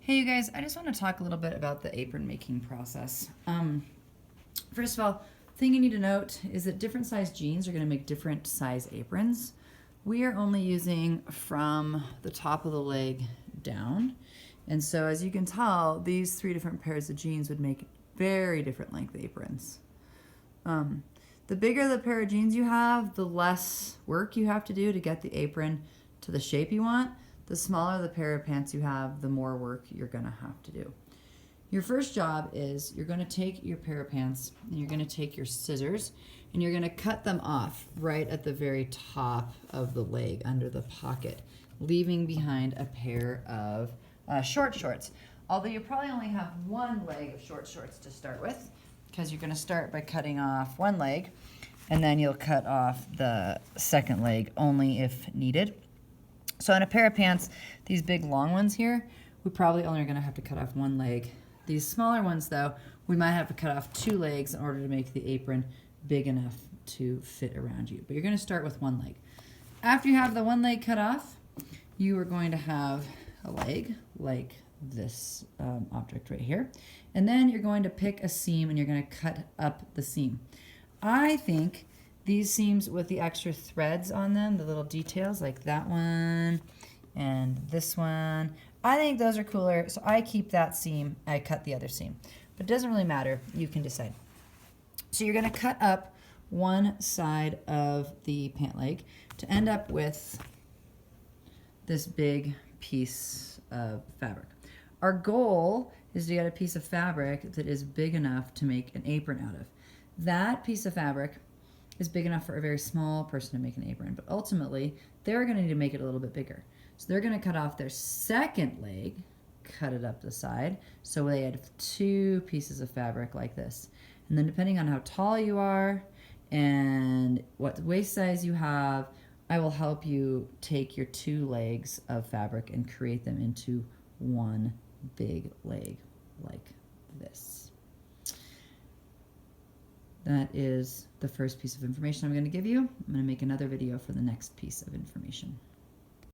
Hey you guys, I just want to talk a little bit about the apron making process. First of all, thing you need to note is that different size jeans are going to make different size aprons. We are only using from the top of the leg down. And so as you can tell, these three different pairs of jeans would make very different length aprons. The bigger the pair of jeans you have, the less work you have to do to get the apron to the shape you want. The smaller the pair of pants you have, the more work you're gonna have to do. Your first job is you're gonna take your pair of pants and you're gonna take your scissors and you're gonna cut them off right at the very top of the leg under the pocket, leaving behind a pair of short shorts. Although you probably only have one leg of short shorts to start with, because you're gonna start by cutting off one leg and then you'll cut off the second leg only if needed. So in a pair of pants, these big long ones here, we probably only are gonna have to cut off one leg. These smaller ones though, we might have to cut off two legs in order to make the apron big enough to fit around you. But you're gonna start with one leg. After you have the one leg cut off, you are going to have a leg like this object right here. And then you're going to pick a seam and you're gonna cut up the seam. I think these seams with the extra threads on them, the little details like that one and this one, I think those are cooler, so I keep that seam, I cut the other seam. But it doesn't really matter, you can decide. So you're gonna cut up one side of the pant leg to end up with this big piece of fabric. Our goal is to get a piece of fabric that is big enough to make an apron out of. That piece of fabric is big enough for a very small person to make an apron, but ultimately they're going to need to make it a little bit bigger. So they're going to cut off their second leg, cut it up the side, so they have two pieces of fabric like this. And then depending on how tall you are and what waist size you have, I will help you take your two legs of fabric and create them into one big leg like this. That is the first piece of information I'm going to give you. I'm going to make another video for the next piece of information.